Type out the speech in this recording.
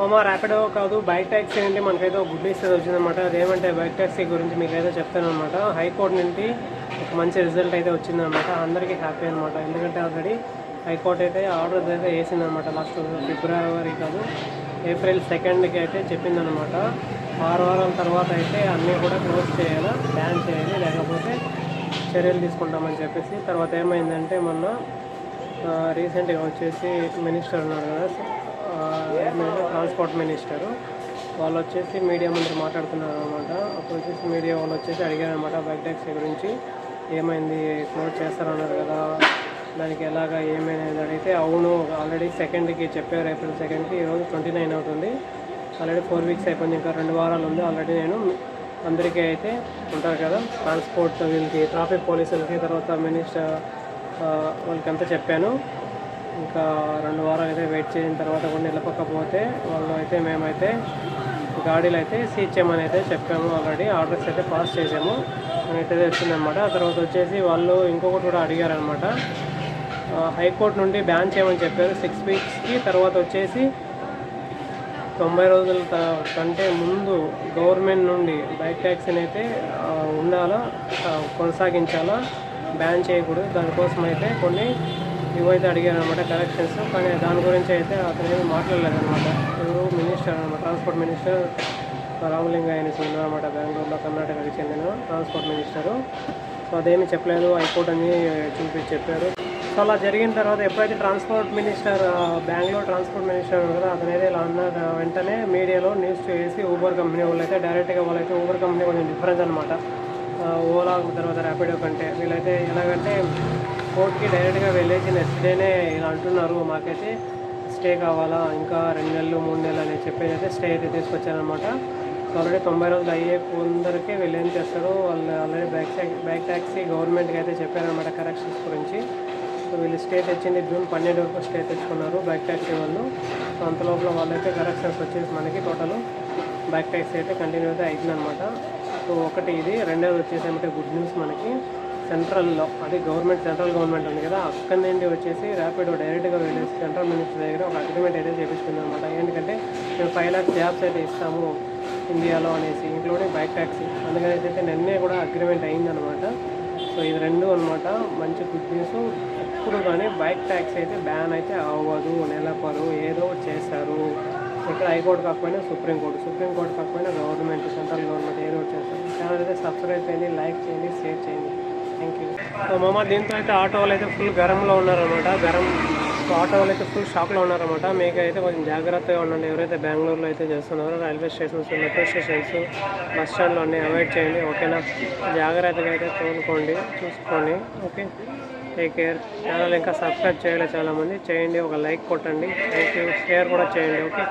మామ ర్యాపిడో కాదు bike taxi ఏంటి మనకైతే ఒక గుడ్ న్యూస్ వచ్చిందనమాట. అదేమంటే బైక్ ట్యాక్సీ గురించి మీకు అయితే చెప్తాను అనమాట. హైకోర్టు నుండి ఒక మంచి రిజల్ట్ అయితే వచ్చిందనమాట. అందరికీ హ్యాపీ అనమాట. ఎందుకంటే ఆల్రెడీ హైకోర్టు అయితే ఆర్డర్ అయితే వేసిందనమాట. లాస్ట్ ఫిబ్రవరి కాదు ఏప్రిల్ 2కి అయితే చెప్పిందనమాట. 6 వారాల తర్వాత అయితే అన్నీ కూడా క్లోజ్ చేయాలా, బ్యాన్ చేయాలి, లేకపోతే చర్యలు తీసుకుంటామని చెప్పేసి. తర్వాత ఏమైందంటే మొన్న రీసెంట్గా వచ్చేసి మినిస్టర్ ఉన్నారు కదా, ట్రాన్స్పోర్ట్ మినిస్టరు, వాళ్ళు వచ్చేసి మీడియా ముందు మాట్లాడుతున్నారు అనమాట. అప్పుడు వచ్చేసి మీడియా వాళ్ళు వచ్చేసి అడిగారు అనమాట బైక్ ట్యాక్సీ గురించి, ఏమైంది క్లోజ్ చేస్తారన్నారు కదా, దానికి ఎలాగా ఏమైంది అడిగితే అవును ఆల్రెడీ 2కి చెప్పారు, ఏప్రిల్ 2కి, ఈరోజు 29 అవుతుంది, ఆల్రెడీ 4 వీక్స్ అయిపోయింది, ఇంకా 2 వారాలు ఉంది. ఆల్రెడీ నేను అందరికీ అయితే ఉంటారు కదా ట్రాన్స్పోర్ట్ వీళ్ళకి, ట్రాఫిక్ పోలీసులకి, తర్వాత మినిస్టర్ వాళ్ళకంతా చెప్పాను. ఇంకా 2 వారాలు అయితే వెయిట్ చేసిన తర్వాత కూడా నిలపకపోతే వాళ్ళు అయితే మేమైతే గాడీలు అయితే సీజ్ చేయమని అయితే చెప్పాము. ఆల్రెడీ ఆర్డర్స్ అయితే పాస్ చేసాము అయితే వచ్చిందనమాట. ఆ తర్వాత వచ్చేసి వాళ్ళు ఇంకొకటి కూడా అడిగారనమాట. హైకోర్టు నుండి బ్యాన్ చేయమని చెప్పారు 6 వీక్స్కి. తర్వాత వచ్చేసి 90 రోజుల కంటే ముందు గవర్నమెంట్ నుండి బైక్ ట్యాక్సీని అయితే ఉండాలా, కొనసాగించాలా, బ్యాన్ చేయకూడదు. దానికోసం అయితే కొన్ని ఇవైతే అడిగారు అనమాట కరెక్షన్స్. కానీ దాని గురించి అయితే అతను ఏమి మాట్లాడలేదన్నమాట. ఎవరు మినిస్టర్ అనమాట, ట్రాన్స్పోర్ట్ మినిస్టర్ రామలింగ అనేసి ఉన్నారన్నమాట, బెంగళూరులో, కర్ణాటకకి చెందిన ట్రాన్స్పోర్ట్ మినిస్టరు. సో అదేమీ చెప్పలేదు, హైకోర్టు అని చెప్పారు. సో అలా జరిగిన తర్వాత ఎప్పుడైతే transport minister, Bengaluru transport minister కదా, అతనైతే ఇలా అన్న వెంటనే మీడియాలో న్యూస్ చేసి ఊబర్ కంపెనీ వాళ్ళు అయితే డైరెక్ట్గా వాళ్ళైతే ఊబర్ కంపెనీ కొంచెం డిఫరెన్స్ అనమాట ఓలా తర్వాత ర్యాపిడో కంటే. వీళ్ళైతే ఎలాగంటే కోర్టుకి డైరెక్ట్గా వెళ్ళేసి నెక్స్ట్ డేనే ఇలా అంటున్నారు, మాకైతే స్టే కావాలా, ఇంకా 2 నెలలు 3 నెలలు అని చెప్పేసి అయితే స్టే అయితే తీసుకొచ్చారనమాట. సో ఆల్రెడీ 90 రోజులు అయ్యే కొందరికి వీళ్ళు ఏం చేస్తారు, వాళ్ళు ఆల్రెడీ బైక్ ట్యాక్సీ గవర్నమెంట్కి అయితే చెప్పారనమాట కరెక్షన్స్ గురించి. సో వీళ్ళు స్టే తెచ్చింది జూన్ 12 వరకు స్టే తెచ్చుకున్నారు బైక్ ట్యాక్సీ వాళ్ళు. సో అంతలోపల వాళ్ళైతే కరెక్షన్స్ వచ్చేసి మనకి టోటల్ బైక్ ట్యాక్సీ అయితే కంటిన్యూ అయితే అవుతుందన్నమాట. సో ఒకటి ఇది. రెండోది వచ్చేసి ఏమంటే గుడ్ న్యూస్ మనకి సెంట్రల్లో, అది గవర్నమెంట్, సెంట్రల్ గవర్నమెంట్ ఉంది కదా, అక్కడి నుండి వచ్చేసి ర్యాపిడో డైరెక్ట్గా వెళ్ళేసి సెంట్రల్ మినిస్టర్ దగ్గర ఒక అగ్రిమెంట్ అయితే చేపిస్తుంది అనమాట. ఏంటంటే మేము 5 lakhs జాబ్స్ అయితే ఇస్తాము ఇండియాలో అనేసి, ఇంక్లూడింగ్ బైక్ ట్యాక్సీ. అందుకని అయితే నిన్నే కూడా అగ్రిమెంట్ అయిందనమాట. సో ఇది 2 అనమాట మంచి గుడ్ న్యూస్. ఎప్పుడు కానీ బైక్ ట్యాక్సీ అయితే బ్యాన్ అయితే అవ్వదు, నెలపరు ఏదో చేస్తారు. ఇక్కడ హైకోర్టు కాకపోయినా సుప్రీంకోర్టు కాకపోయినా గవర్నమెంట్, సెంట్రల్ గవర్నమెంట్ ఏదో చేస్తారు. ఛానల్ అయితే సబ్స్క్రైబ్ చేయండి, లైక్ చేయండి, షేర్ చేయండి. Thank you. సో మామ దీంతో అయితే ఆటో వాళ్ళు అయితే ఫుల్ గరంలో ఉన్నారనమాట. సో ఆటో వాళ్ళు అయితే ఫుల్ షాక్లో ఉన్నారనమాట. మీకు అయితే కొంచెం జాగ్రత్తగా ఉండండి. ఎవరైతే బెంగళూరులో అయితే చేస్తున్నారో railway stations, metro stations, bus స్టాండ్లో అన్నీ అవాయిడ్ చేయండి, ఓకేనా. జాగ్రత్తగా అయితే తోలుకోండి, చూసుకోండి, ఓకే. Take care. ఛానల్ ఇంకా సబ్స్క్రైబ్ చేయలేదు చాలామంది, చేయండి, ఒక లైక్ కొట్టండి, థ్యాంక్ యూ. షేర్ కూడా చేయండి, ఓకే.